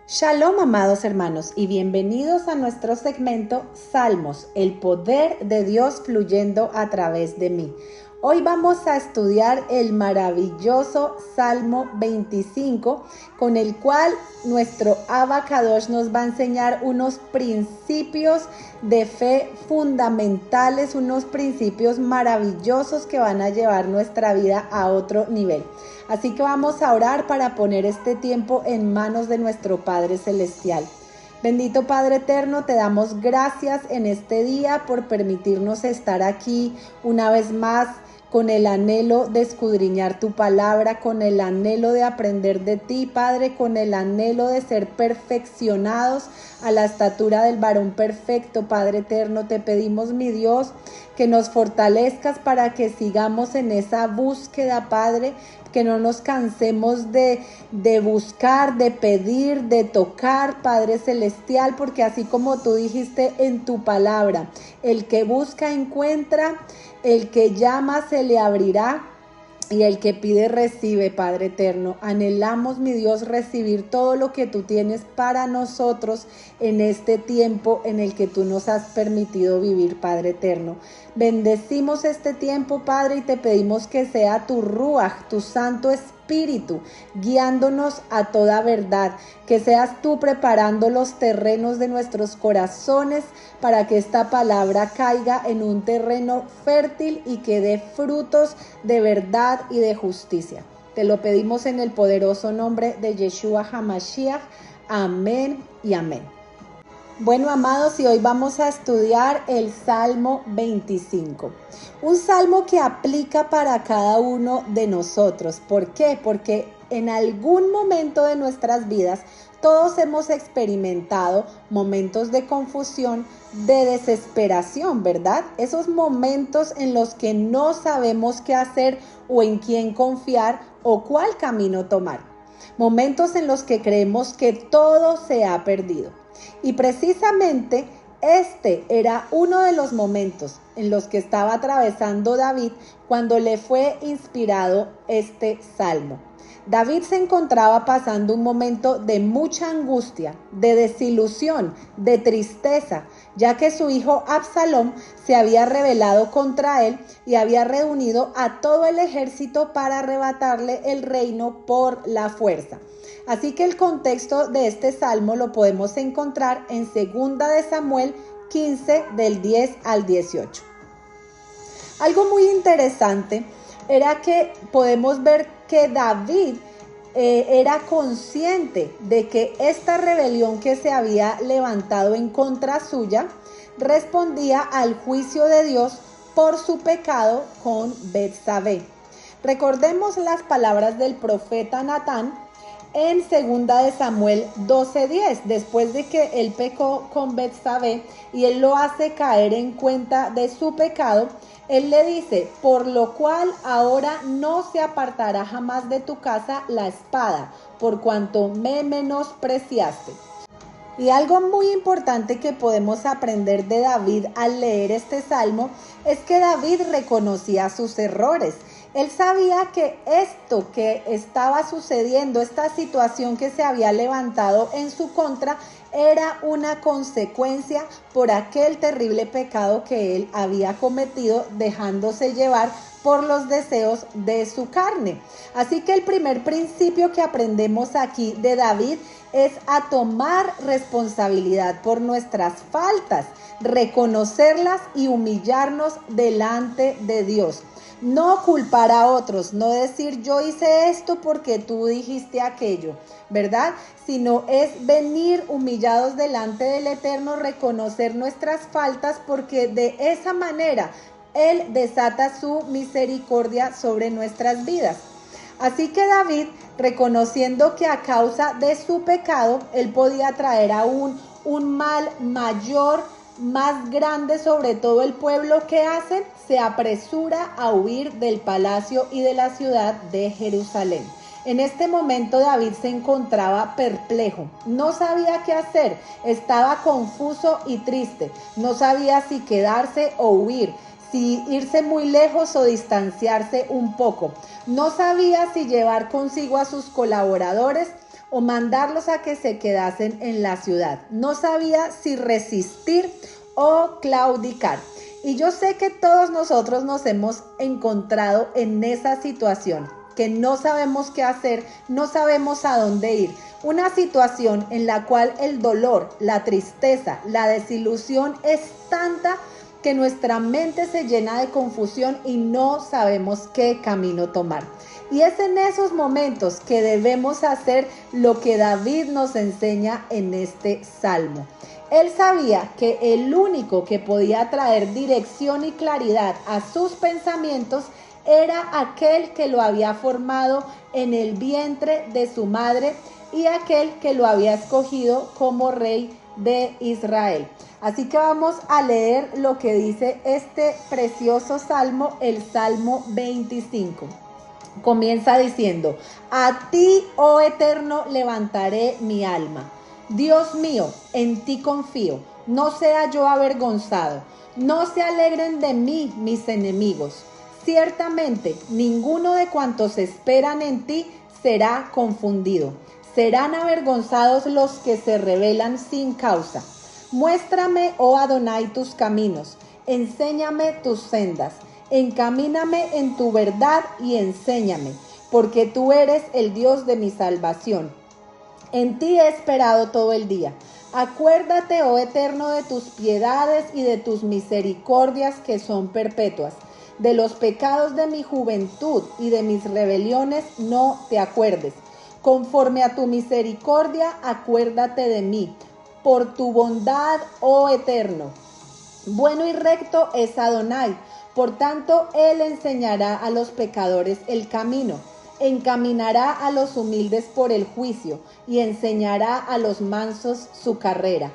Shalom, amados hermanos, y bienvenidos a nuestro segmento Salmos, el poder de Dios fluyendo a través de mí. Hoy vamos a estudiar el maravilloso Salmo 25, con el cual nuestro Abba Kadosh nos va a enseñar unos principios de fe fundamentales, unos principios maravillosos que van a llevar nuestra vida a otro nivel. Así que vamos a orar para poner este tiempo en manos de nuestro Padre Celestial. Bendito Padre Eterno, te damos gracias en este día por permitirnos estar aquí una vez más con el anhelo de escudriñar tu palabra, con el anhelo de aprender de ti, Padre, con el anhelo de ser perfeccionados a la estatura del varón perfecto. Padre Eterno, te pedimos, mi Dios, que nos fortalezcas para que sigamos en esa búsqueda, Padre, que no nos cansemos de buscar, de pedir, de tocar, Padre Celestial, porque así como tú dijiste en tu palabra, el que busca encuentra, el que llama se le abrirá y el que pide recibe, Padre Eterno. Anhelamos, mi Dios, recibir todo lo que tú tienes para nosotros en este tiempo en el que tú nos has permitido vivir, Padre Eterno. Bendecimos este tiempo, Padre, y te pedimos que sea tu Ruach, tu Santo Espíritu, guiándonos a toda verdad, que seas tú preparando los terrenos de nuestros corazones para que esta palabra caiga en un terreno fértil y que dé frutos de verdad y de justicia. Te lo pedimos en el poderoso nombre de Yeshua HaMashiach. Amén y amén. Bueno, amados, y hoy vamos a estudiar el Salmo 25. Un salmo que aplica para cada uno de nosotros. ¿Por qué? Porque en algún momento de nuestras vidas todos hemos experimentado momentos de confusión, de desesperación, ¿verdad? Esos momentos en los que no sabemos qué hacer o en quién confiar o cuál camino tomar. Momentos en los que creemos que todo se ha perdido. Y precisamente este era uno de los momentos en los que estaba atravesando David cuando le fue inspirado este salmo. David se encontraba pasando un momento de mucha angustia, de desilusión, de tristeza, ya que su hijo Absalom se había rebelado contra él y había reunido a todo el ejército para arrebatarle el reino por la fuerza. Así que el contexto de este salmo lo podemos encontrar en 2 de Samuel 15 del 10 al 18. Algo muy interesante era que podemos ver que David era consciente de que esta rebelión que se había levantado en contra suya respondía al juicio de Dios por su pecado con Betsabé. Recordemos las palabras del profeta Natán en 2 de Samuel 12:10, después de que él pecó con Betsabé y él lo hace caer en cuenta de su pecado, él le dice: por lo cual ahora no se apartará jamás de tu casa la espada, por cuanto me menospreciaste. Y algo muy importante que podemos aprender de David al leer este salmo es que David reconocía sus errores. Él sabía que esto que estaba sucediendo, esta situación que se había levantado en su contra, era una consecuencia por aquel terrible pecado que él había cometido, dejándose llevar por los deseos de su carne. Así que el primer principio que aprendemos aquí de David es a tomar responsabilidad por nuestras faltas, reconocerlas y humillarnos delante de Dios. No culpar a otros, no decir yo hice esto porque tú dijiste aquello, ¿verdad? Sino es venir humillados delante del Eterno, reconocer nuestras faltas, porque de esa manera Él desata su misericordia sobre nuestras vidas. Así que David, reconociendo que a causa de su pecado, él podía traer aún un mal mayor, más grande sobre todo el pueblo, que hace, se apresura a huir del palacio y de la ciudad de Jerusalén. En este momento David se encontraba perplejo, no sabía qué hacer, estaba confuso y triste, no sabía si quedarse o huir, si irse muy lejos o distanciarse un poco. No sabía si llevar consigo a sus colaboradores o mandarlos a que se quedasen en la ciudad. No sabía si resistir o claudicar. Y yo sé que todos nosotros nos hemos encontrado en esa situación, que no sabemos qué hacer, no sabemos a dónde ir. Una situación en la cual el dolor, la tristeza, la desilusión es tanta que nuestra mente se llena de confusión y no sabemos qué camino tomar. Y es en esos momentos que debemos hacer lo que David nos enseña en este salmo. Él sabía que el único que podía traer dirección y claridad a sus pensamientos era aquel que lo había formado en el vientre de su madre y aquel que lo había escogido como rey de Israel. Así que vamos a leer lo que dice este precioso salmo, el Salmo 25. Comienza diciendo: a ti, oh Eterno, levantaré mi alma. Dios mío, en ti confío, no sea yo avergonzado, no se alegren de mí mis enemigos. Ciertamente, ninguno de cuantos esperan en ti será confundido. Serán avergonzados los que se rebelan sin causa. Muéstrame, oh Adonai, tus caminos, enséñame tus sendas, encamíname en tu verdad y enséñame, porque tú eres el Dios de mi salvación. En ti he esperado todo el día. Acuérdate, oh Eterno, de tus piedades y de tus misericordias que son perpetuas. De los pecados de mi juventud y de mis rebeliones no te acuerdes. Conforme a tu misericordia, acuérdate de mí. Por tu bondad, oh Eterno. Bueno y recto es Adonai, por tanto Él enseñará a los pecadores el camino. Encaminará a los humildes por el juicio y enseñará a los mansos su carrera.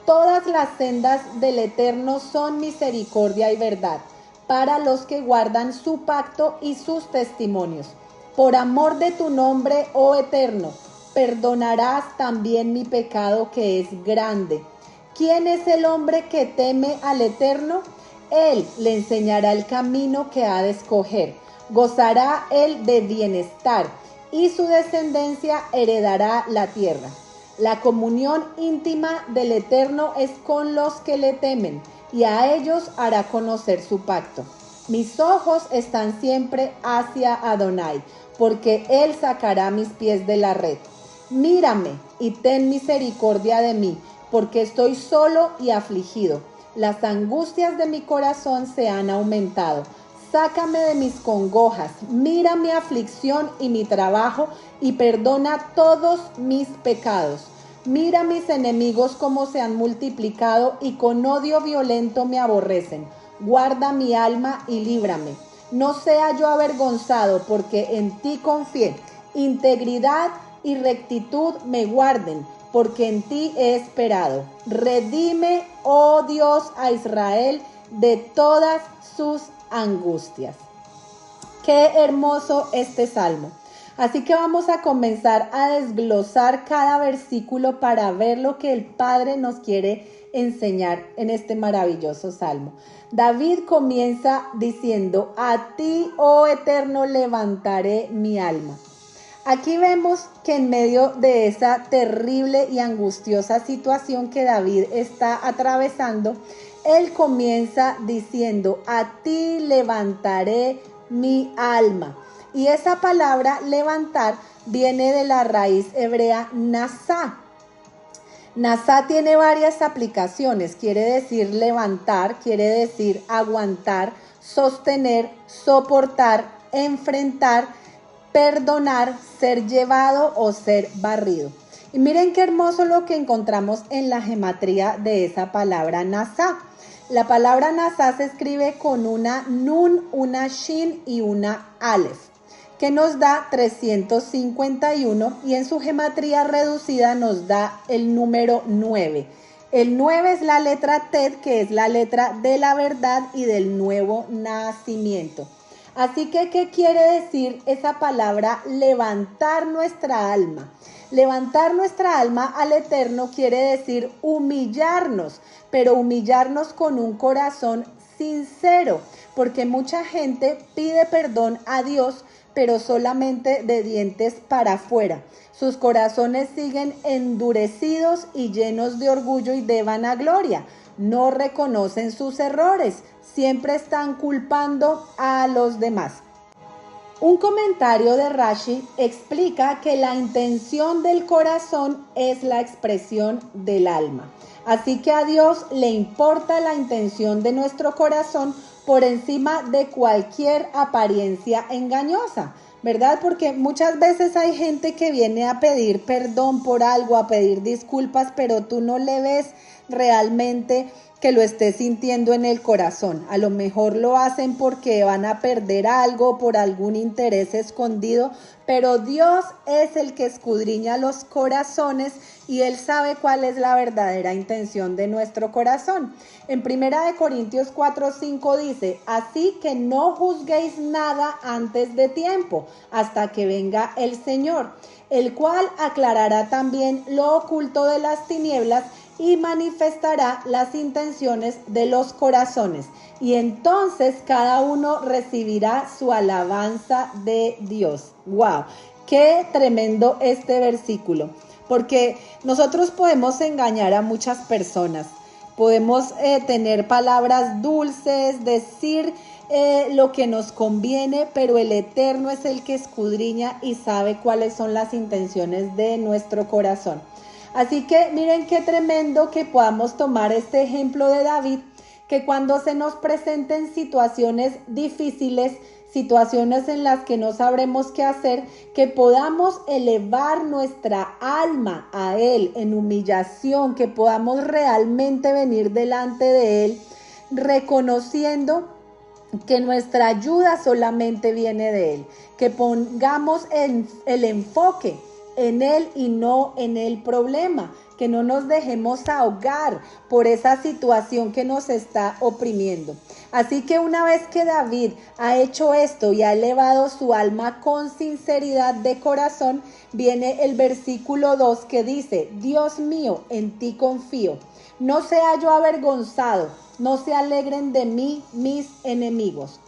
Todas las sendas del Eterno son misericordia y verdad para los que guardan su pacto y sus testimonios. Por amor de tu nombre, oh Eterno, perdonarás también mi pecado que es grande. ¿Quién es el hombre que teme al Eterno? Él le enseñará el camino que ha de escoger. Gozará él de bienestar y su descendencia heredará la tierra. La comunión íntima del Eterno es con los que le temen y a ellos hará conocer su pacto. Mis ojos están siempre hacia Adonai, porque él sacará mis pies de la red. Mírame y ten misericordia de mí, porque estoy solo y afligido. Las angustias de mi corazón se han aumentado. Sácame de mis congojas, mira mi aflicción y mi trabajo y perdona todos mis pecados. Mira mis enemigos cómo se han multiplicado y con odio violento me aborrecen. Guarda mi alma y líbrame. No sea yo avergonzado porque en ti confié. Integridad y rectitud me guarden, porque en ti he esperado. Redime, oh Dios, a Israel de todas sus angustias. Qué hermoso este salmo. Así que vamos a comenzar a desglosar cada versículo para ver lo que el Padre nos quiere enseñar en este maravilloso salmo. David comienza diciendo: a ti, oh Eterno, levantaré mi alma. Aquí vemos que en medio de esa terrible y angustiosa situación que David está atravesando, él comienza diciendo: a ti levantaré mi alma. Y esa palabra levantar viene de la raíz hebrea nasá. Nasá tiene varias aplicaciones, quiere decir levantar, quiere decir aguantar, sostener, soportar, enfrentar, perdonar, ser llevado o ser barrido. Y miren qué hermoso lo que encontramos en la gematría de esa palabra nasá. La palabra nasá se escribe con una nun, una shin y una alef, que nos da 351 y en su gematría reducida nos da el número 9. El 9 es la letra Tet, que es la letra de la verdad y del nuevo nacimiento. Así que, ¿qué quiere decir esa palabra levantar nuestra alma? Levantar nuestra alma al Eterno quiere decir humillarnos, pero humillarnos con un corazón sincero, porque mucha gente pide perdón a Dios, pero solamente de dientes para afuera. Sus corazones siguen endurecidos y llenos de orgullo y de vanagloria. No reconocen sus errores, siempre están culpando a los demás. Un comentario de Rashi explica que la intención del corazón es la expresión del alma. Así que a Dios le importa la intención de nuestro corazón por encima de cualquier apariencia engañosa, ¿verdad? Porque muchas veces hay gente que viene a pedir perdón por algo, a pedir disculpas, pero tú no le ves realmente que lo esté sintiendo en el corazón. A lo mejor lo hacen porque van a perder algo, por algún interés escondido, pero Dios es el que escudriña los corazones y Él sabe cuál es la verdadera intención de nuestro corazón. En 1 Corintios 4:5 dice, así que no juzguéis nada antes de tiempo, hasta que venga el Señor, el cual aclarará también lo oculto de las tinieblas y manifestará las intenciones de los corazones. Y entonces cada uno recibirá su alabanza de Dios. ¡Wow! ¡Qué tremendo este versículo! Porque nosotros podemos engañar a muchas personas. Podemos tener palabras dulces, decir lo que nos conviene, pero el Eterno es el que escudriña y sabe cuáles son las intenciones de nuestro corazón. Así que miren qué tremendo que podamos tomar este ejemplo de David, que cuando se nos presenten situaciones difíciles, situaciones en las que no sabremos qué hacer, que podamos elevar nuestra alma a Él en humillación, que podamos realmente venir delante de Él, reconociendo que nuestra ayuda solamente viene de Él, que pongamos el enfoque en Él y no en el problema, que no nos dejemos ahogar por esa situación que nos está oprimiendo. Así que una vez que David ha hecho esto y ha elevado su alma con sinceridad de corazón, viene el versículo 2 que dice, Dios mío, en ti confío, no sea yo avergonzado, no se alegren de mí mis enemigos.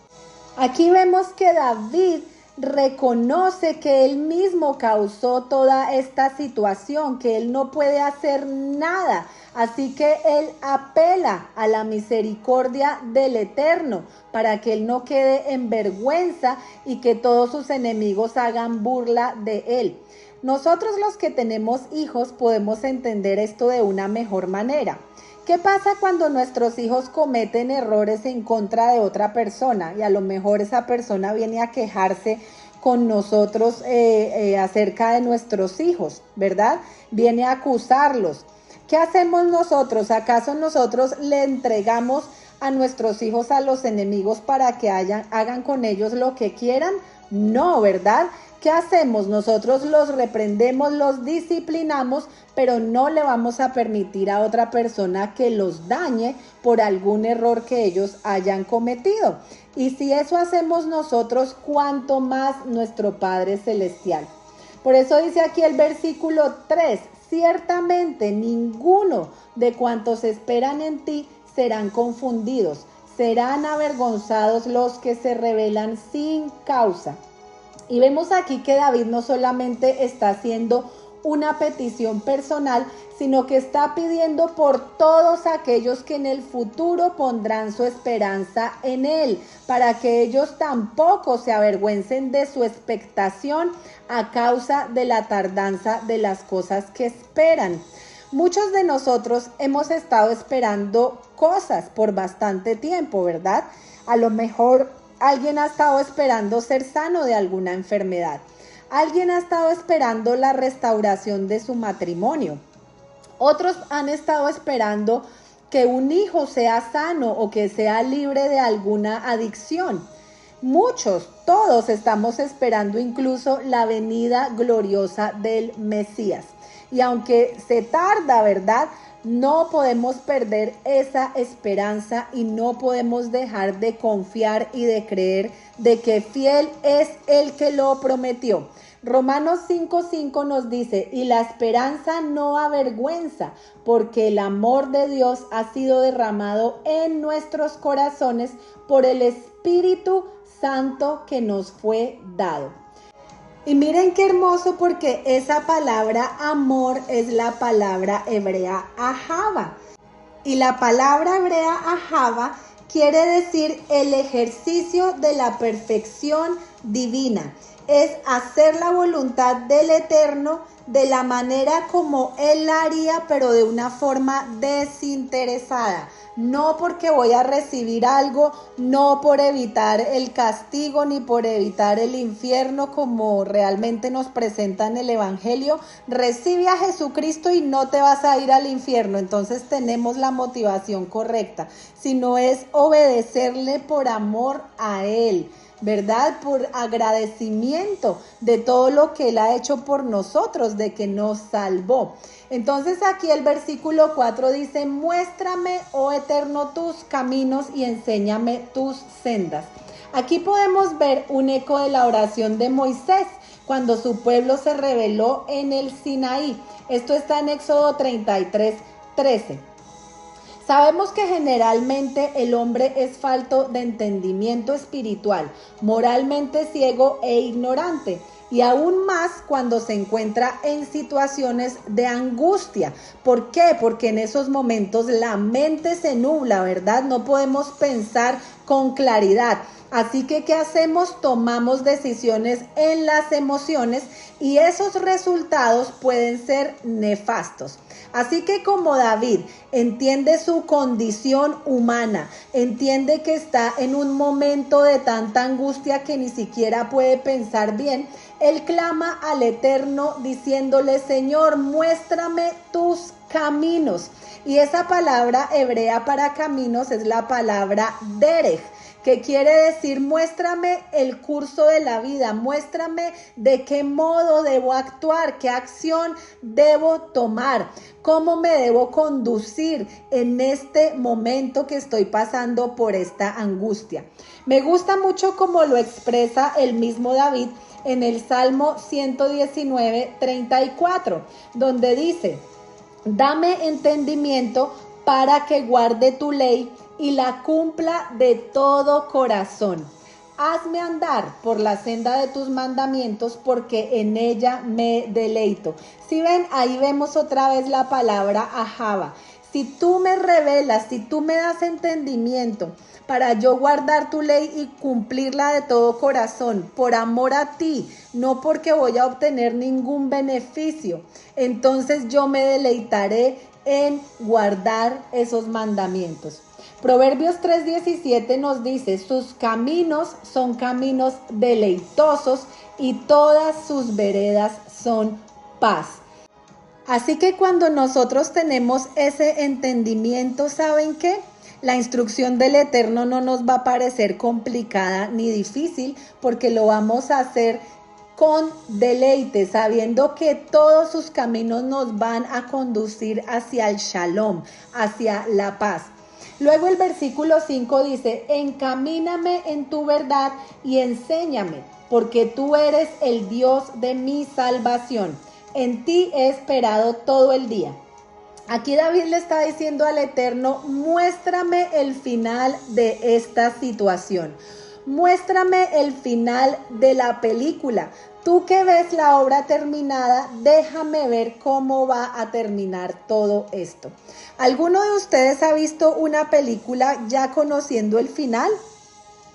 Aquí vemos que David reconoce que él mismo causó toda esta situación, que él no puede hacer nada. Así que él apela a la misericordia del Eterno para que él no quede en vergüenza y que todos sus enemigos hagan burla de él. Nosotros los que tenemos hijos podemos entender esto de una mejor manera. ¿Qué pasa cuando nuestros hijos cometen errores en contra de otra persona y a lo mejor esa persona viene a quejarse con nosotros acerca de nuestros hijos, ¿verdad? Viene a acusarlos. ¿Qué hacemos nosotros? ¿Acaso nosotros le entregamos a nuestros hijos a los enemigos para que hagan con ellos lo que quieran? No, ¿verdad? ¿Qué hacemos? Nosotros los reprendemos, los disciplinamos, pero no le vamos a permitir a otra persona que los dañe por algún error que ellos hayan cometido. Y si eso hacemos nosotros, ¿cuánto más nuestro Padre Celestial? Por eso dice aquí el versículo 3, ciertamente ninguno de cuantos esperan en ti serán confundidos, serán avergonzados los que se rebelan sin causa. Y vemos aquí que David no solamente está haciendo una petición personal, sino que está pidiendo por todos aquellos que en el futuro pondrán su esperanza en él, para que ellos tampoco se avergüencen de su expectación a causa de la tardanza de las cosas que esperan. Muchos de nosotros hemos estado esperando cosas por bastante tiempo, ¿verdad? A lo mejor alguien ha estado esperando ser sano de alguna enfermedad. Alguien ha estado esperando la restauración de su matrimonio. Otros han estado esperando que un hijo sea sano o que sea libre de alguna adicción. Muchos, todos estamos esperando incluso la venida gloriosa del Mesías. Y aunque se tarda, ¿verdad?, no podemos perder esa esperanza y no podemos dejar de confiar y de creer de que fiel es el que lo prometió. Romanos 5:5 nos dice, y la esperanza no avergüenza, porque el amor de Dios ha sido derramado en nuestros corazones por el Espíritu santo que nos fue dado. Y miren qué hermoso, porque esa palabra amor es la palabra hebrea ahava. Y la palabra hebrea ahava quiere decir el ejercicio de la perfección divina. Es hacer la voluntad del Eterno de la manera como Él la haría, pero de una forma desinteresada. No porque voy a recibir algo, no por evitar el castigo ni por evitar el infierno como realmente nos presenta en el Evangelio. Recibe a Jesucristo y no te vas a ir al infierno. Entonces tenemos la motivación correcta, sino es obedecerle por amor a Él, ¿verdad? Por agradecimiento de todo lo que Él ha hecho por nosotros, de que nos salvó. Entonces aquí el versículo 4 dice: muéstrame, oh Eterno, tus caminos y enséñame tus sendas. Aquí podemos ver un eco de la oración de Moisés cuando su pueblo se rebeló en el Sinaí. Esto está en Éxodo 33:13. Sabemos que generalmente el hombre es falto de entendimiento espiritual, moralmente ciego e ignorante, y aún más cuando se encuentra en situaciones de angustia. ¿Por qué? Porque en esos momentos la mente se nubla, ¿verdad? No podemos pensar con claridad. Así que, ¿qué hacemos? Tomamos decisiones en las emociones y esos resultados pueden ser nefastos. Así que como David entiende su condición humana, entiende que está en un momento de tanta angustia que ni siquiera puede pensar bien, él clama al Eterno diciéndole: Señor, muéstrame tus caminos. Y esa palabra hebrea para caminos es la palabra derech, que quiere decir: muéstrame el curso de la vida, muéstrame de qué modo debo actuar, qué acción debo tomar, cómo me debo conducir en este momento que estoy pasando por esta angustia. Me gusta mucho cómo lo expresa el mismo David en el Salmo 119:34, donde dice: dame entendimiento para que guarde tu ley y la cumpla de todo corazón. Hazme andar por la senda de tus mandamientos, porque en ella me deleito. Si ven, ahí vemos otra vez la palabra ahava. Si tú me revelas, si tú me das entendimiento para yo guardar tu ley y cumplirla de todo corazón, por amor a ti, no porque voy a obtener ningún beneficio, entonces yo me deleitaré en guardar esos mandamientos. Proverbios 3:17 nos dice: sus caminos son caminos deleitosos y todas sus veredas son paz. Así que cuando nosotros tenemos ese entendimiento, ¿saben qué? La instrucción del Eterno no nos va a parecer complicada ni difícil, porque lo vamos a hacer con deleite, sabiendo que todos sus caminos nos van a conducir hacia el shalom, hacia la paz. Luego el versículo 5 dice: encamíname en tu verdad y enséñame, porque tú eres el Dios de mi salvación. En ti he esperado todo el día. Aquí David le está diciendo al Eterno: muéstrame el final de esta situación. Muéstrame el final de la película. Tú que ves la obra terminada, déjame ver cómo va a terminar todo esto. ¿Alguno de ustedes ha visto una película ya conociendo el final?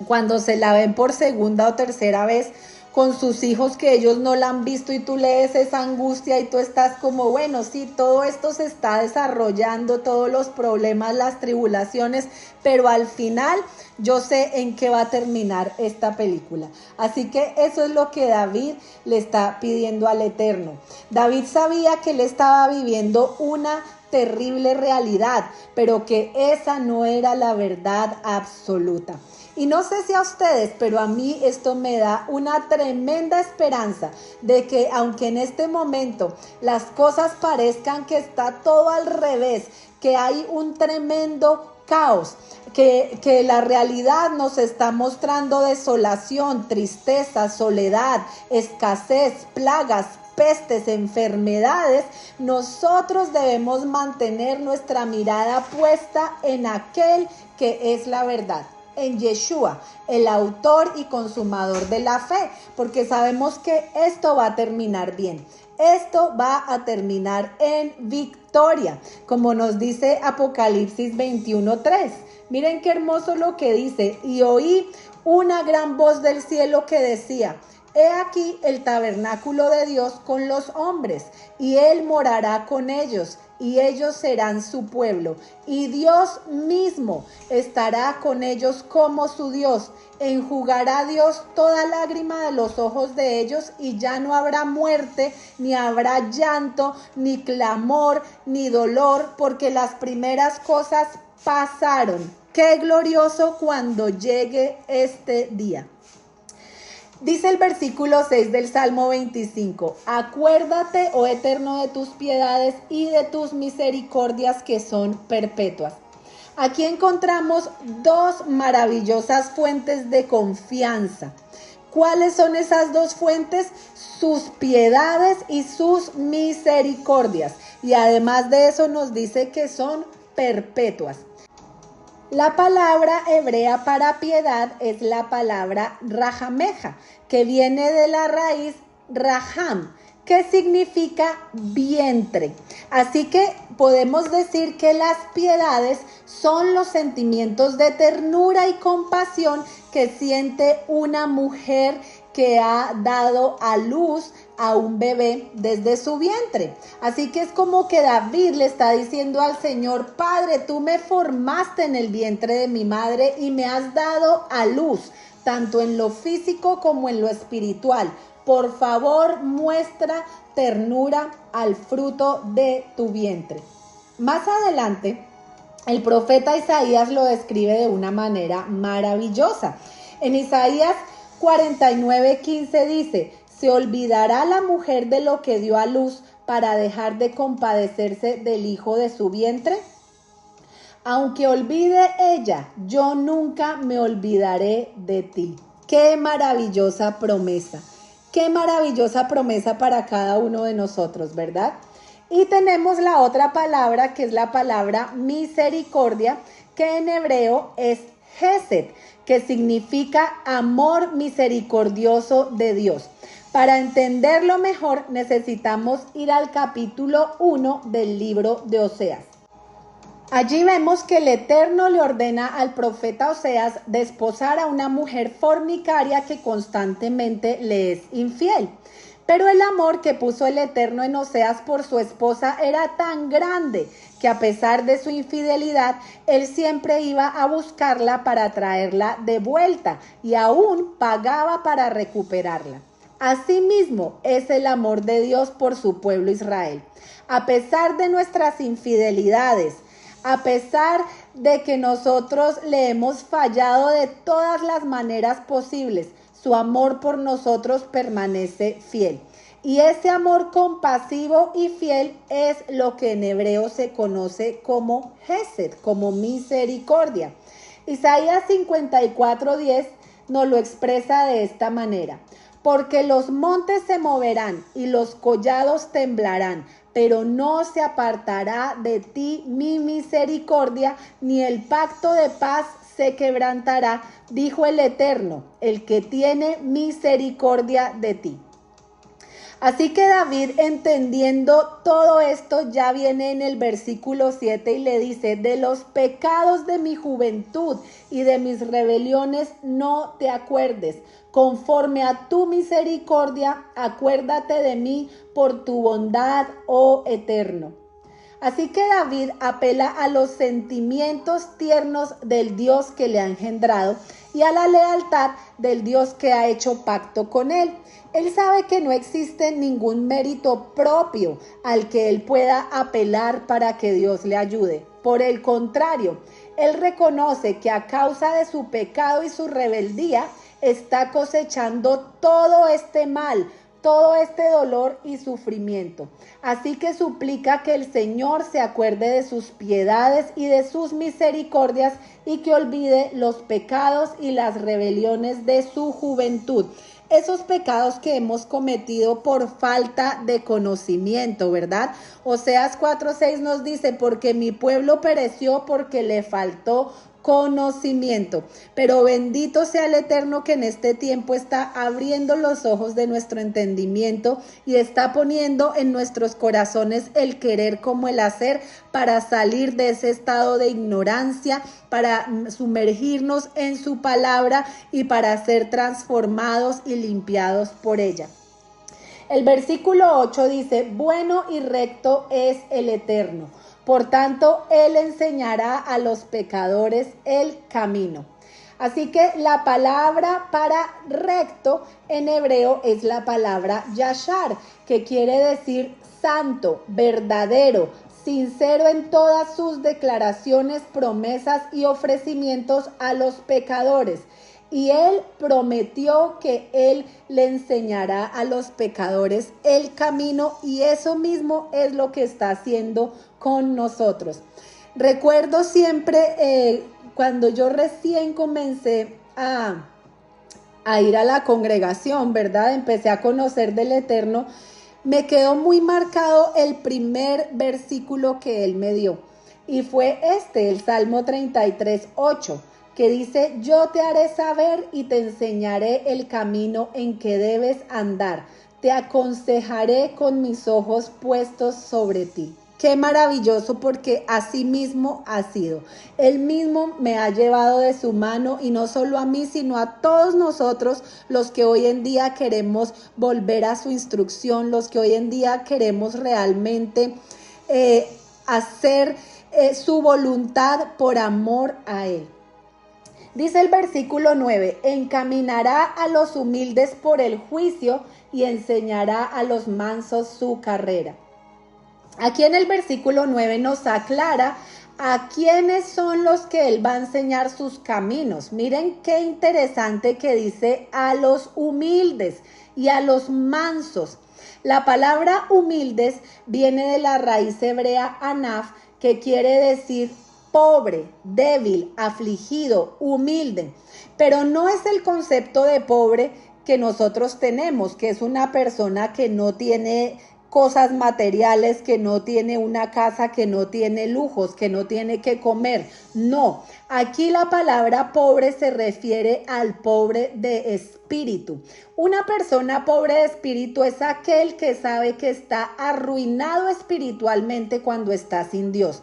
Cuando se la ven por segunda o tercera vez con sus hijos que ellos no la han visto, y tú lees esa angustia y tú estás como: bueno, sí, todo esto se está desarrollando, todos los problemas, las tribulaciones, pero al final yo sé en qué va a terminar esta película. Así que eso es lo que David le está pidiendo al Eterno. David sabía que él estaba viviendo una terrible realidad, pero que esa no era la verdad absoluta. Y no sé si a ustedes, pero a mí esto me da una tremenda esperanza de que, aunque en este momento las cosas parezcan que está todo al revés, que hay un tremendo caos, que la realidad nos está mostrando desolación, tristeza, soledad, escasez, plagas, pestes, enfermedades, nosotros debemos mantener nuestra mirada puesta en aquel que es la verdad. en Yeshua, el autor y consumador de la fe, porque sabemos que esto va a terminar bien. Esto va a terminar en victoria, como nos dice Apocalipsis 21:3. Miren qué hermoso lo que dice: y oí una gran voz del cielo que decía: he aquí el tabernáculo de Dios con los hombres, y Él morará con ellos, y ellos serán su pueblo, y Dios mismo estará con ellos como su Dios. Enjugará Dios toda lágrima de los ojos de ellos, y ya no habrá muerte, ni habrá llanto, ni clamor, ni dolor, porque las primeras cosas pasaron. Qué glorioso cuando llegue este día. Dice el versículo 6 del Salmo 25: acuérdate, oh Eterno, de tus piedades y de tus misericordias que son perpetuas. Aquí encontramos dos maravillosas fuentes de confianza. ¿Cuáles son esas dos fuentes? Sus piedades y sus misericordias. Y además de eso nos dice que son perpetuas. La palabra hebrea para piedad es la palabra rahameja, que viene de la raíz raham, que significa vientre. Así que podemos decir que las piedades son los sentimientos de ternura y compasión que siente una mujer que ha dado a luz a un bebé desde su vientre. Así que es como que David le está diciendo al Señor: Padre, tú me formaste en el vientre de mi madre y me has dado a luz, tanto en lo físico como en lo espiritual. Por favor, muestra ternura al fruto de tu vientre. Más adelante, el profeta Isaías lo describe de una manera maravillosa. En Isaías 49:15 dice: ¿se olvidará la mujer de lo que dio a luz para dejar de compadecerse del hijo de su vientre? Aunque olvide ella, yo nunca me olvidaré de ti. ¡Qué maravillosa promesa! ¡Qué maravillosa promesa para cada uno de nosotros!, ¿verdad? Y tenemos la otra palabra, que es la palabra misericordia, que en hebreo es Hesed, que significa amor misericordioso de Dios. Para entenderlo mejor, necesitamos ir al capítulo 1 del libro de Oseas. Allí vemos que el Eterno le ordena al profeta Oseas desposar a una mujer fornicaria que constantemente le es infiel. Pero el amor que puso el Eterno en Oseas por su esposa era tan grande que, a pesar de su infidelidad, él siempre iba a buscarla para traerla de vuelta y aún pagaba para recuperarla. Asimismo es el amor de Dios por su pueblo Israel. A pesar de nuestras infidelidades, a pesar de que nosotros le hemos fallado de todas las maneras posibles, su amor por nosotros permanece fiel. Y ese amor compasivo y fiel es lo que en hebreo se conoce como Hesed, como misericordia. Isaías 54:10 nos lo expresa de esta manera: porque los montes se moverán y los collados temblarán, pero no se apartará de ti mi misericordia, ni el pacto de paz se quebrantará, dijo el Eterno, el que tiene misericordia de ti. Así que David, entendiendo todo esto, ya viene en el versículo 7 y le dice: de los pecados de mi juventud y de mis rebeliones no te acuerdes. Conforme a tu misericordia, acuérdate de mí por tu bondad, oh Eterno. Así que David apela a los sentimientos tiernos del Dios que le ha engendrado y a la lealtad del Dios que ha hecho pacto con él. Él sabe que no existe ningún mérito propio al que él pueda apelar para que Dios le ayude. Por el contrario, él reconoce que a causa de su pecado y su rebeldía está cosechando todo este mal, todo este dolor y sufrimiento. Así que suplica que el Señor se acuerde de sus piedades y de sus misericordias y que olvide los pecados y las rebeliones de su juventud. Esos pecados que hemos cometido por falta de conocimiento, ¿verdad? Oseas 4:6 nos dice: porque mi pueblo pereció porque le faltó conocimiento. Pero bendito sea el Eterno que en este tiempo está abriendo los ojos de nuestro entendimiento y está poniendo en nuestros corazones el querer como el hacer para salir de ese estado de ignorancia, para sumergirnos en su palabra y para ser transformados y limpiados por ella. El versículo 8 dice: bueno y recto es el Eterno, por tanto, Él enseñará a los pecadores el camino. Así que la palabra para recto en hebreo es la palabra yashar, que quiere decir santo, verdadero, sincero en todas sus declaraciones, promesas y ofrecimientos a los pecadores. Y Él prometió que Él le enseñará a los pecadores el camino, y eso mismo es lo que está haciendo con nosotros. Recuerdo siempre cuando yo recién comencé a ir a la congregación, ¿verdad? Empecé a conocer del Eterno. Me quedó muy marcado el primer versículo que Él me dio, y fue el Salmo 33:8. Que dice: yo te haré saber y te enseñaré el camino en que debes andar. Te aconsejaré con mis ojos puestos sobre ti. Qué maravilloso, porque así mismo ha sido. Él mismo me ha llevado de su mano, y no solo a mí, sino a todos nosotros, los que hoy en día queremos volver a su instrucción, los que hoy en día queremos realmente hacer su voluntad por amor a Él. Dice el versículo 9: encaminará a los humildes por el juicio y enseñará a los mansos su carrera. Aquí en el versículo 9 nos aclara a quiénes son los que Él va a enseñar sus caminos. Miren qué interesante que dice: a los humildes y a los mansos. La palabra humildes viene de la raíz hebrea anaf, que quiere decir pobre, débil, afligido, humilde. Pero no es el concepto de pobre que nosotros tenemos, que es una persona que no tiene cosas materiales, que no tiene una casa, que no tiene lujos, que no tiene que comer. No, aquí la palabra pobre se refiere al pobre de espíritu. Una persona pobre de espíritu es aquel que sabe que está arruinado espiritualmente cuando está sin Dios.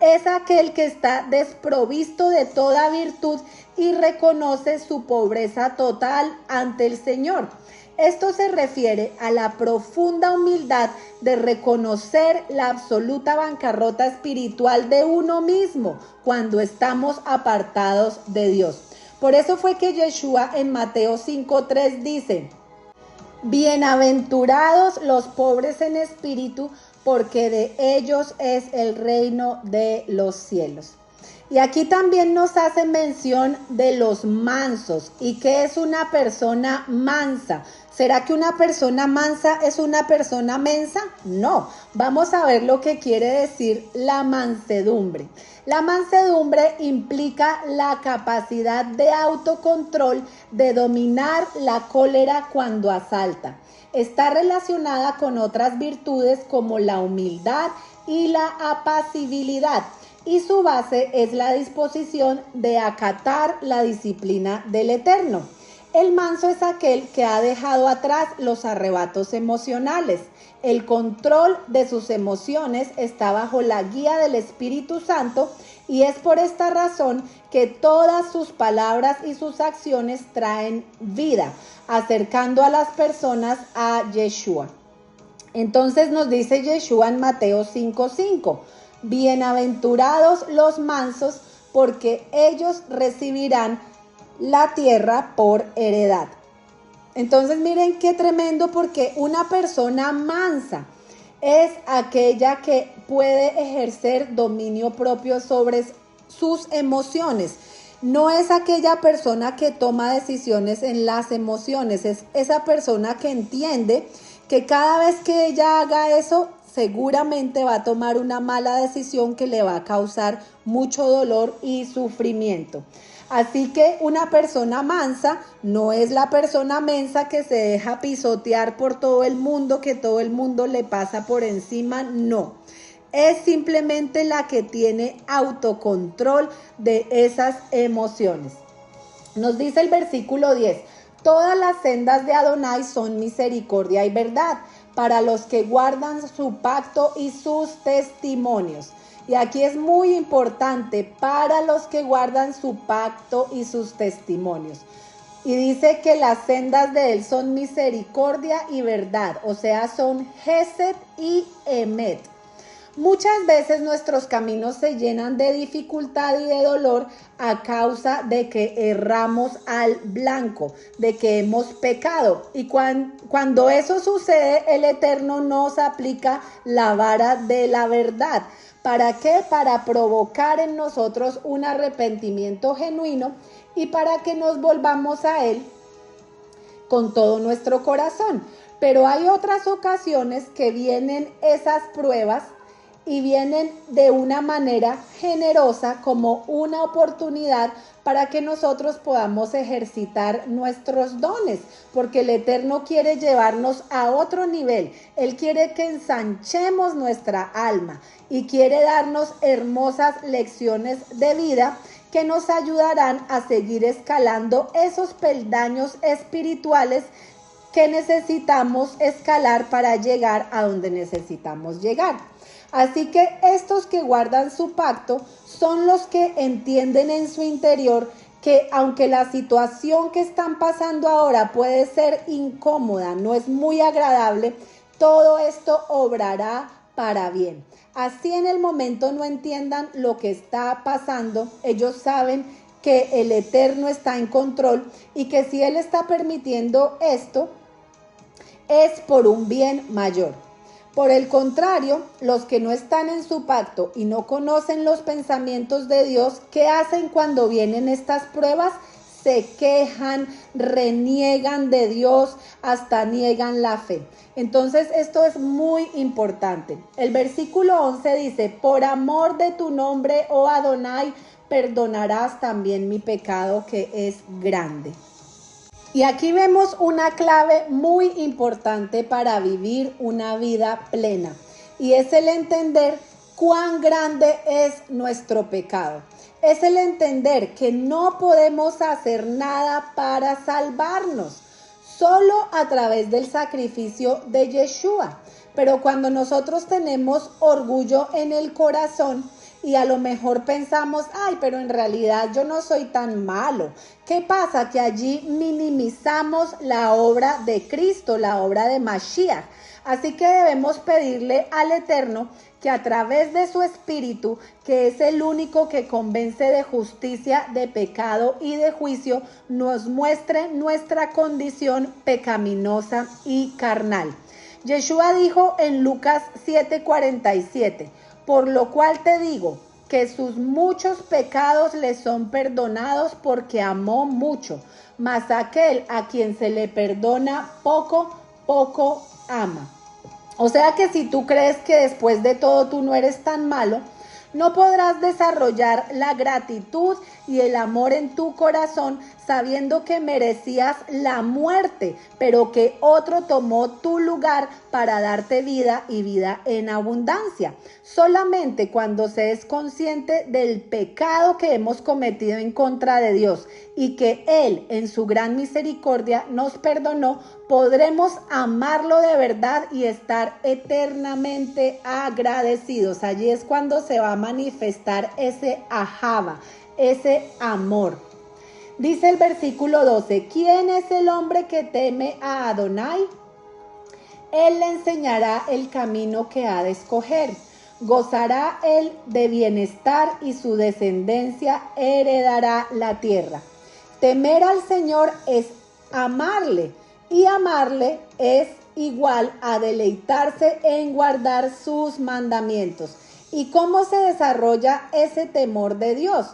Es aquel que está desprovisto de toda virtud y reconoce su pobreza total ante el Señor. Esto se refiere a la profunda humildad de reconocer la absoluta bancarrota espiritual de uno mismo cuando estamos apartados de Dios. Por eso fue que Yeshua en Mateo 5:3 dice: bienaventurados los pobres en espíritu, porque de ellos es el reino de los cielos. Y aquí también nos hace mención de los mansos. ¿Y qué es una persona mansa? ¿Será que una persona mansa es una persona mensa? No. Vamos a ver lo que quiere decir la mansedumbre. La mansedumbre implica la capacidad de autocontrol, de dominar la cólera cuando asalta. Está relacionada con otras virtudes como la humildad y la apacibilidad, y su base es la disposición de acatar la disciplina del Eterno. El manso es aquel que ha dejado atrás los arrebatos emocionales. El control de sus emociones está bajo la guía del Espíritu Santo, y es por esta razón que todas sus palabras y sus acciones traen vida, acercando a las personas a Yeshua. Entonces nos dice Yeshua en Mateo 5:5: bienaventurados los mansos, porque ellos recibirán la tierra por heredad. Entonces miren qué tremendo, porque una persona mansa es aquella que puede ejercer dominio propio sobre sus emociones. No es aquella persona que toma decisiones en las emociones, es esa persona que entiende que cada vez que ella haga eso, seguramente va a tomar una mala decisión que le va a causar mucho dolor y sufrimiento. Así que una persona mansa no es la persona mensa que se deja pisotear por todo el mundo, que todo el mundo le pasa por encima, no. es simplemente la que tiene autocontrol de esas emociones. Nos dice el versículo 10, todas las sendas de Adonai son misericordia y verdad para los que guardan su pacto y sus testimonios. Y aquí es muy importante, para los que guardan su pacto y sus testimonios. Y dice que las sendas de él son misericordia y verdad, o sea, son Gesed y Emet. Muchas veces nuestros caminos se llenan de dificultad y de dolor a causa de que erramos al blanco, de que hemos pecado. Y cuando eso sucede, el Eterno nos aplica la vara de la verdad. ¿Para qué? Para provocar en nosotros un arrepentimiento genuino y para que nos volvamos a Él con todo nuestro corazón. Pero hay otras ocasiones que vienen esas pruebas y vienen de una manera generosa como una oportunidad para que nosotros podamos ejercitar nuestros dones, porque el Eterno quiere llevarnos a otro nivel. Él quiere que ensanchemos nuestra alma y quiere darnos hermosas lecciones de vida que nos ayudarán a seguir escalando esos peldaños espirituales que necesitamos escalar para llegar a donde necesitamos llegar. Así que estos que guardan su pacto son los que entienden en su interior que aunque la situación que están pasando ahora puede ser incómoda, no es muy agradable, todo esto obrará para bien. Así en el momento no entiendan lo que está pasando, ellos saben que el Eterno está en control y que si Él está permitiendo esto, es por un bien mayor. Por el contrario, los que no están en su pacto y no conocen los pensamientos de Dios, ¿qué hacen cuando vienen estas pruebas? Se quejan, reniegan de Dios, hasta niegan la fe. Entonces esto es muy importante. El versículo 11 dice, por amor de tu nombre, oh Adonai, perdonarás también mi pecado que es grande. Y aquí vemos una clave muy importante para vivir una vida plena, y es el entender cuán grande es nuestro pecado. Es el entender que no podemos hacer nada para salvarnos, solo a través del sacrificio de Yeshua. Pero cuando nosotros tenemos orgullo en el corazón, y a lo mejor pensamos, ay, pero en realidad yo no soy tan malo. ¿Qué pasa? Que allí minimizamos la obra de Cristo, la obra de Mashiach. Así que debemos pedirle al Eterno que a través de su Espíritu, que es el único que convence de justicia, de pecado y de juicio, nos muestre nuestra condición pecaminosa y carnal. Yeshua dijo en Lucas 7:47, por lo cual te digo que sus muchos pecados le son perdonados porque amó mucho, mas aquel a quien se le perdona poco, poco ama. O sea que si tú crees que después de todo tú no eres tan malo, no podrás desarrollar la gratitud y el amor en tu corazón sabiendo que merecías la muerte, pero que otro tomó tu lugar para darte vida y vida en abundancia. Solamente cuando se es consciente del pecado que hemos cometido en contra de Dios y que Él en su gran misericordia nos perdonó, podremos amarlo de verdad y estar eternamente agradecidos. Allí es cuando se va a manifestar ese ahava, ese amor. Dice el versículo 12, ¿quién es el hombre que teme a Adonai? Él le enseñará el camino que ha de escoger. Gozará él de bienestar y su descendencia heredará la tierra. Temer al Señor es amarle, y amarle es igual a deleitarse en guardar sus mandamientos. ¿Y cómo se desarrolla ese temor de Dios?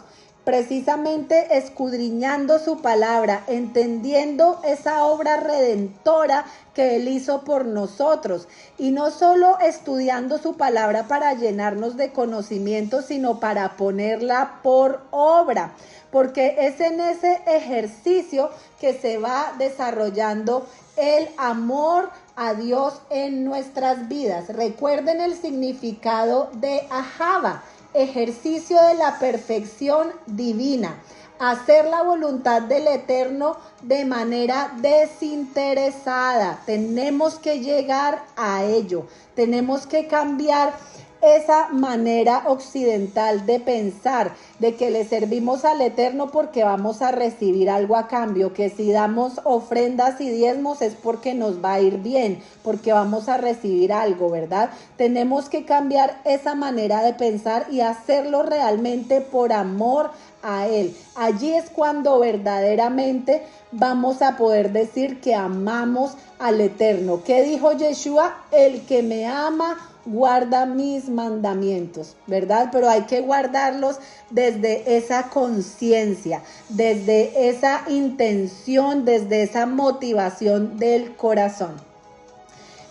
Precisamente escudriñando su palabra, entendiendo esa obra redentora que Él hizo por nosotros, y no solo estudiando su palabra para llenarnos de conocimiento, sino para ponerla por obra, porque es en ese ejercicio que se va desarrollando el amor a Dios en nuestras vidas. Recuerden el significado de ahava, ejercicio de la perfección divina. Hacer la voluntad del Eterno de manera desinteresada. Tenemos que llegar a ello. Tenemos que cambiar esa manera occidental de pensar, de que le servimos al Eterno porque vamos a recibir algo a cambio, que si damos ofrendas y diezmos es porque nos va a ir bien, porque vamos a recibir algo, ¿verdad? Tenemos que cambiar esa manera de pensar y hacerlo realmente por amor a Él. Allí es cuando verdaderamente vamos a poder decir que amamos al Eterno. ¿Qué dijo Yeshua? El que me ama guarda mis mandamientos, ¿verdad? Pero hay que guardarlos desde esa conciencia, desde esa intención, desde esa motivación del corazón.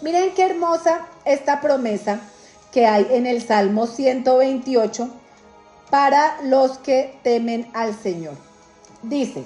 Miren qué hermosa esta promesa que hay en el Salmo 128 para los que temen al Señor. Dice: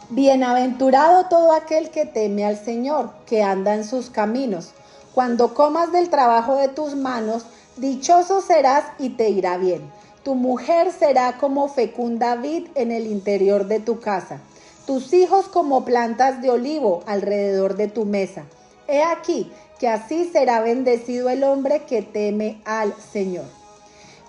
bienaventurado todo aquel que teme al Señor, que anda en sus caminos. Cuando comas del trabajo de tus manos, dichoso serás y te irá bien. Tu mujer será como fecunda vid en el interior de tu casa, tus hijos como plantas de olivo alrededor de tu mesa. He aquí que así será bendecido el hombre que teme al Señor.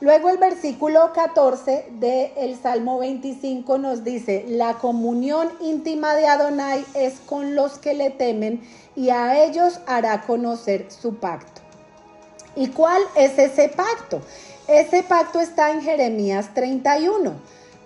Luego el versículo 14 del Salmo 25 nos dice: la comunión íntima de Adonai es con los que le temen y a ellos hará conocer su pacto. ¿Y cuál es ese pacto? Ese pacto está en Jeremías 31.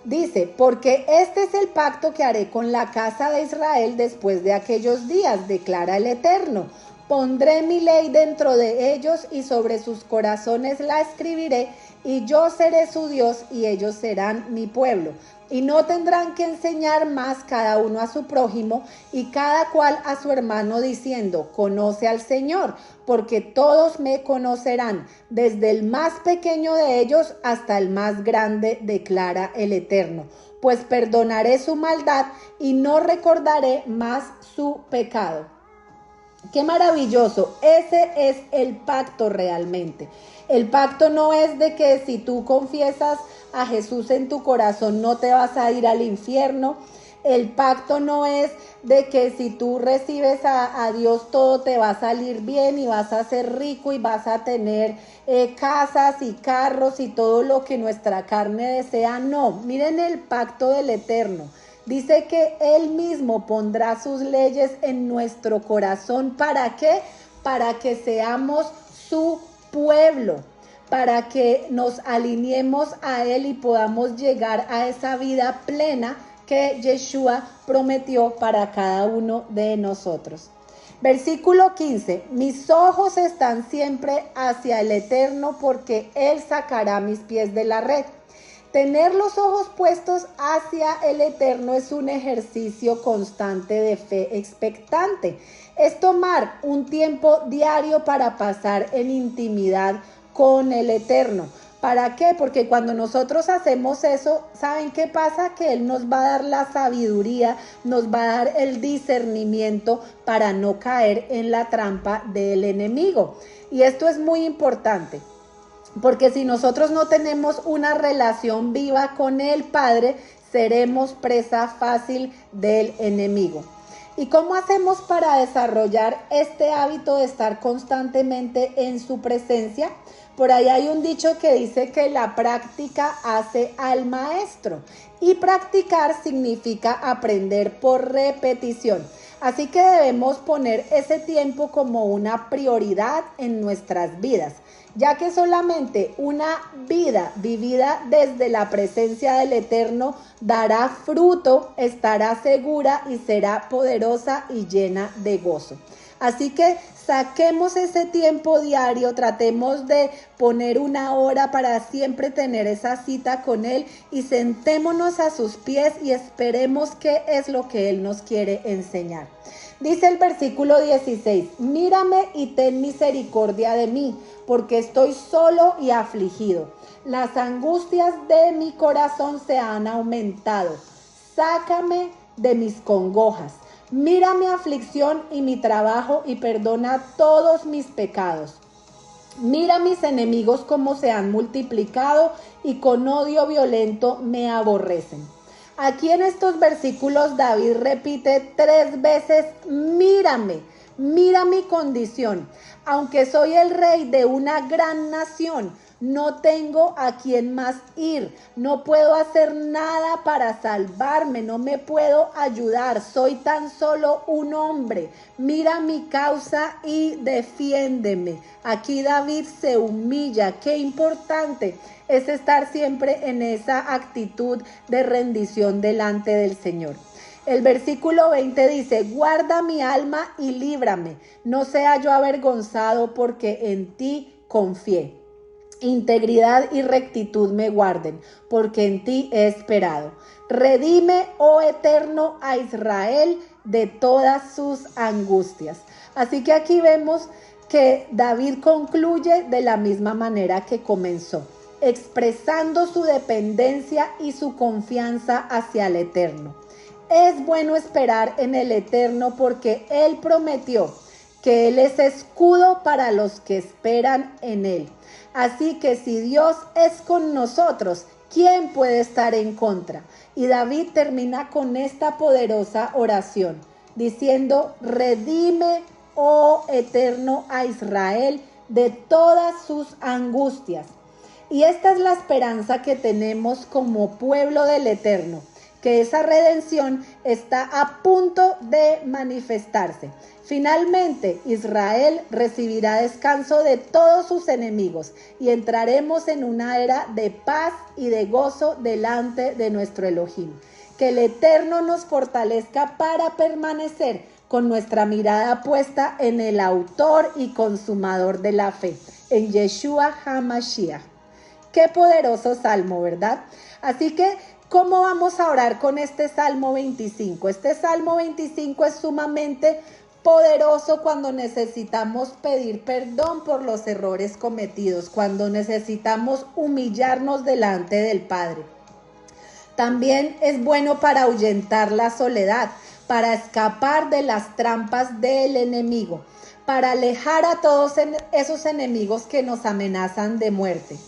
Dice: porque este es el pacto que haré con la casa de Israel después de aquellos días, declara el Eterno. Pondré mi ley dentro de ellos y sobre sus corazones la escribiré, y yo seré su Dios y ellos serán mi pueblo. Y no tendrán que enseñar más cada uno a su prójimo y cada cual a su hermano diciendo: conoce al Señor, porque todos me conocerán, desde el más pequeño de ellos hasta el más grande, declara el Eterno. Pues perdonaré su maldad y no recordaré más su pecado. Qué maravilloso, ese es el pacto realmente. El pacto no es de que si tú confiesas a Jesús en tu corazón no te vas a ir al infierno. El pacto no es de que si tú recibes a Dios todo te va a salir bien y vas a ser rico y vas a tener casas y carros y todo lo que nuestra carne desea. No, miren el pacto del Eterno. Dice que Él mismo pondrá sus leyes en nuestro corazón. ¿Para qué? Para que seamos su pueblo, para que nos alineemos a Él y podamos llegar a esa vida plena que Yeshua prometió para cada uno de nosotros. Versículo 15: mis ojos están siempre hacia el Eterno, porque Él sacará mis pies de la red. Tener los ojos puestos hacia el Eterno es un ejercicio constante de fe expectante. Es tomar un tiempo diario para pasar en intimidad con el Eterno. ¿Para qué? Porque cuando nosotros hacemos eso, ¿saben qué pasa? Que Él nos va a dar la sabiduría, nos va a dar el discernimiento para no caer en la trampa del enemigo. Y esto es muy importante. Porque si nosotros no tenemos una relación viva con el Padre, seremos presa fácil del enemigo. ¿Y cómo hacemos para desarrollar este hábito de estar constantemente en su presencia? Por ahí hay un dicho que dice que la práctica hace al maestro. Y practicar significa aprender por repetición. Así que debemos poner ese tiempo como una prioridad en nuestras vidas, ya que solamente una vida vivida desde la presencia del Eterno dará fruto, estará segura y será poderosa y llena de gozo. Así que saquemos ese tiempo diario, tratemos de poner una hora para siempre tener esa cita con Él y sentémonos a sus pies y esperemos qué es lo que Él nos quiere enseñar. Dice el versículo 16: mírame y ten misericordia de mí, porque estoy solo y afligido. Las angustias de mi corazón se han aumentado. Sácame de mis congojas. Mira mi aflicción y mi trabajo y perdona todos mis pecados. Mira mis enemigos cómo se han multiplicado y con odio violento me aborrecen. Aquí en estos versículos David repite 3 veces, mírame, mira mi condición. Aunque soy el rey de una gran nación, no tengo a quién más ir, no puedo hacer nada para salvarme, no me puedo ayudar, soy tan solo un hombre. Mira mi causa y defiéndeme. Aquí David se humilla. Qué importante es estar siempre en esa actitud de rendición delante del Señor. El versículo 20 dice, guarda mi alma y líbrame, no sea yo avergonzado porque en ti confié. Integridad y rectitud me guarden, porque en ti he esperado. Redime, oh Eterno, a Israel de todas sus angustias. Así que aquí vemos que David concluye de la misma manera que comenzó, expresando su dependencia y su confianza hacia el Eterno. Es bueno esperar en el Eterno porque Él prometió que Él es escudo para los que esperan en Él. Así que si Dios es con nosotros, ¿quién puede estar en contra? Y David termina con esta poderosa oración, diciendo, redime, oh Eterno, a Israel de todas sus angustias. Y esta es la esperanza que tenemos como pueblo del Eterno, que esa redención está a punto de manifestarse. Finalmente, Israel recibirá descanso de todos sus enemigos y entraremos en una era de paz y de gozo delante de nuestro Elohim. Que el Eterno nos fortalezca para permanecer con nuestra mirada puesta en el autor y consumador de la fe, en Yeshua HaMashiach. Qué poderoso salmo, ¿verdad? Así que, ¿cómo vamos a orar con este Salmo 25? Este Salmo 25 es sumamente poderoso cuando necesitamos pedir perdón por los errores cometidos, cuando necesitamos humillarnos delante del Padre. También es bueno para ahuyentar la soledad, para escapar de las trampas del enemigo, para alejar a todos esos enemigos que nos amenazan de muerte,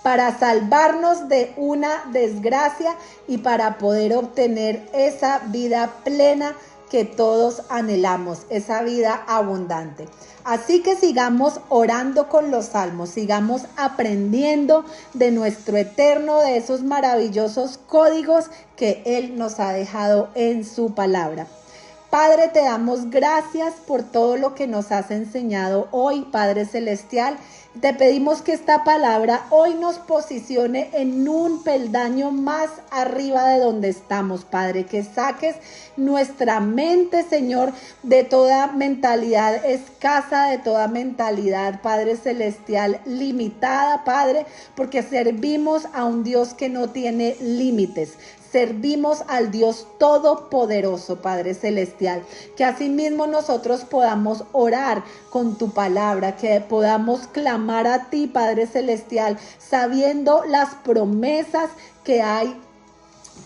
para salvarnos de una desgracia y para poder obtener esa vida plena que todos anhelamos, esa vida abundante. Así que sigamos orando con los salmos, sigamos aprendiendo de nuestro Eterno, de esos maravillosos códigos que Él nos ha dejado en su palabra. Padre, te damos gracias por todo lo que nos has enseñado hoy, Padre Celestial. Te pedimos que esta palabra hoy nos posicione en un peldaño más arriba de donde estamos, Padre. Que saques nuestra mente, Señor, de toda mentalidad escasa, de toda mentalidad, Padre Celestial, limitada, Padre, porque servimos a un Dios que no tiene límites. Servimos al Dios Todopoderoso, Padre Celestial, que asimismo nosotros podamos orar con tu palabra, que podamos clamar a ti, Padre Celestial, sabiendo las promesas que hay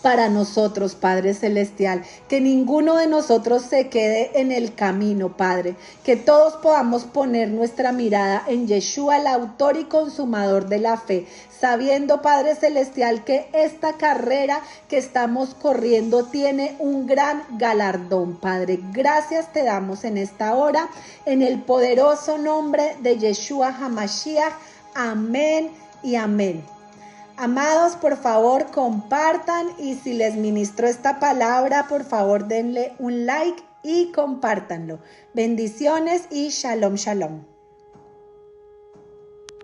para nosotros, Padre Celestial, que ninguno de nosotros se quede en el camino, Padre, que todos podamos poner nuestra mirada en Yeshua, el autor y consumador de la fe, sabiendo, Padre Celestial, que esta carrera que estamos corriendo tiene un gran galardón, Padre. Gracias te damos en esta hora, en el poderoso nombre de Yeshua HaMashiach. Amén y amén. Amados, por favor, compartan y si les ministro esta palabra, por favor, denle un like y compártanlo. Bendiciones y shalom, shalom.